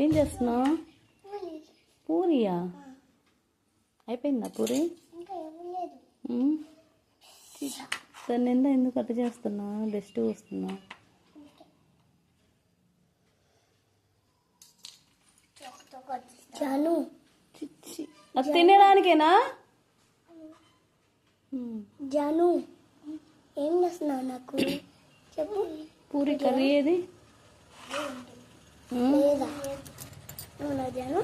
ఏం చేస్తున్నావు? పూరియా? అయిపోయిందా పూరి? దాన్ని ఎందుకు కట్ చేస్తున్నా? డస్ట్ వస్తున్నా? అది తినడానికేనా? జాను ఏం చేస్తున్నావు? నాకు చెప్పు. పూరి కర్రీ ఏది? లేదా అవునా జాను?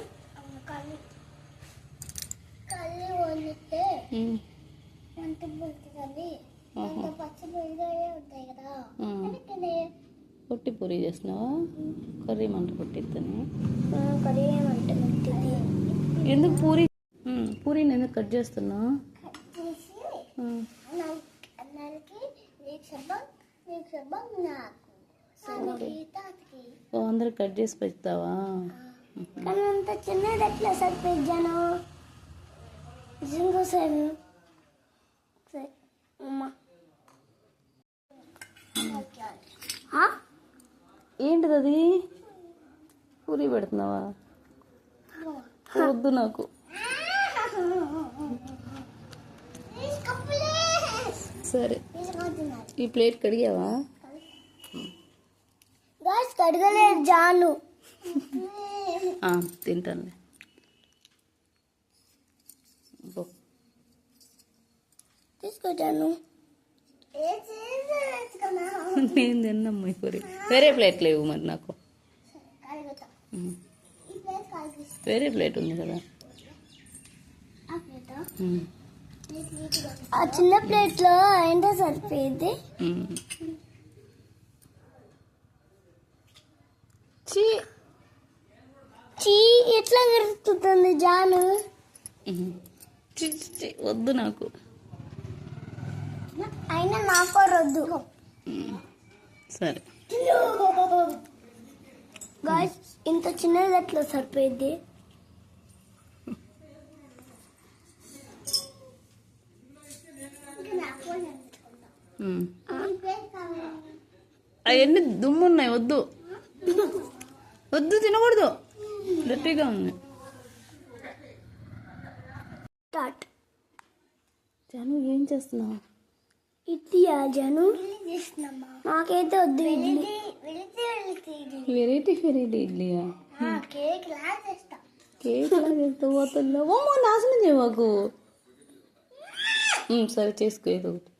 కర్రీ వండితే పచ్చిమిరకాయ ఉంటాయి కదా, పొట్టి పూరి చేసినావా? కర్రీ మంట పొట్టిద్దని. కర్రీ ఏమంట ఎందుకు పూరి? పూరిని ఎందుకు కట్ చేస్తున్నావు? అందరు కట్ చేసి పెడతావా? కానీ అంత చిన్నది ఎట్లా సరిపోయాను? ఇంకోసారి ఏంటిది అది? పూరి పెడుతున్నావా? వద్దు నాకు. సరే ఈ ప్లేట్ కడిగావా? కడగలేదు జాను. తింటాను. తీసుకొచ్చాను. నేను తిన్నమ్మా పూరి. వేరే ప్లేట్ లేవు మరి నాకు. వేరే ప్లేట్ ఉంది కదా. ఆ చిన్న ప్లేట్ లో ఏంటో సరిపోయింది. చీ ఎట్లా కలుగుతుంది జాను? వద్దు నాకు. అయినా నాకు వద్దు. సరే గాయ్స్, ఇంత చిన్నది ఎట్లా సరిపోయింది? అవన్నీ దుమ్మున్నాయి. వద్దు వద్దు, తినకూడదు. గట్టిగా ఉంది. జాను ఏం చేస్తున్నావు? ఇడ్లీయా జాను? నాకైతే వద్దు ఇడ్లీ. వెరైటీ ఇడ్లీయా? కేక్ లా చేస్తావు? పోతుందా? ఓమో, నాశనం చేయవాకు. సరే చేసుకో ఏదో ఒకటి.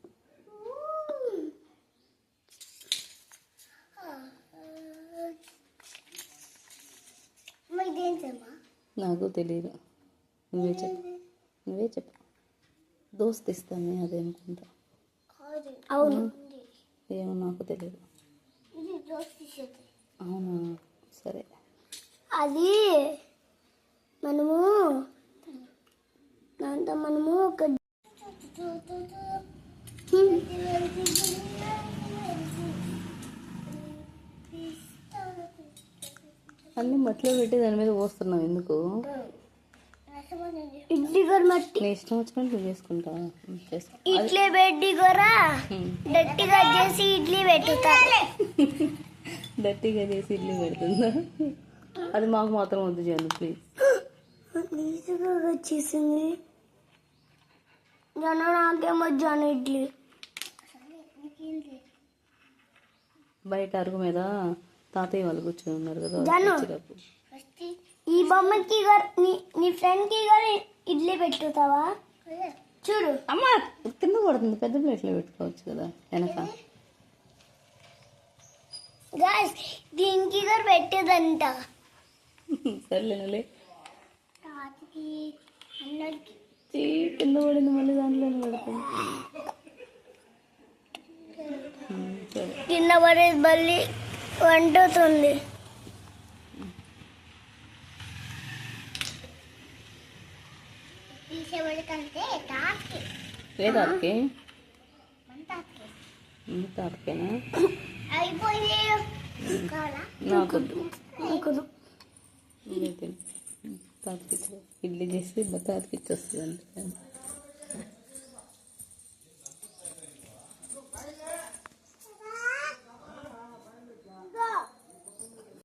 నాకు తెలియదు. నువ్వే చెప్పు. దోస్త్ ఇస్తాను అదేనుకుంటా. అవును, ఏమో నాకు తెలియదు. అవునా? సరే. అది మనము ఒక అన్ని మట్టిలో పెట్టి దాని మీద పోస్తున్నావు ఎందుకు? ఇడ్లీ మట్టి నీ ఇష్టం వచ్చినట్టు నువ్వు చేసుకుంటావా? ఇడ్లీ పెట్టి కూడా గట్టిగా చేసి ఇడ్లీ పెట్టుతా. గట్టిగా చేసి ఇడ్లీ పెడుతుందా? అది మాకు మాత్రం వద్దు జాను, ప్లీజ్. ఈజీగా వచ్చేసింది జన. నాకేమో జాను ఇడ్లీ. బయట అరుగు మీద తాతయ్య వాళ్ళు కూర్చొని ఉన్నారు కదా. ఈ బొమ్మకి నీ ఫ్రెండ్ కి ఇడ్లీ పెట్టుతావా? చూడు అమ్మా, కింద పడుతుంది. పెద్ద ప్లేట్లో పెట్టుకోవచ్చు కదా వెనక. గాయ్స్, దీనికి పెట్టేదంట. సర్లేనులే. కింద పడింది, మళ్ళీ దాంట్లోనే పడుతుంది. కింద పడేది మళ్ళీ వండుతుంది. ఏ తాతకి? తాతకేనా? నాకొద్దు. తాతకి ఇడ్లీ చేసి తాతకి ఇచ్చేస్తుంది.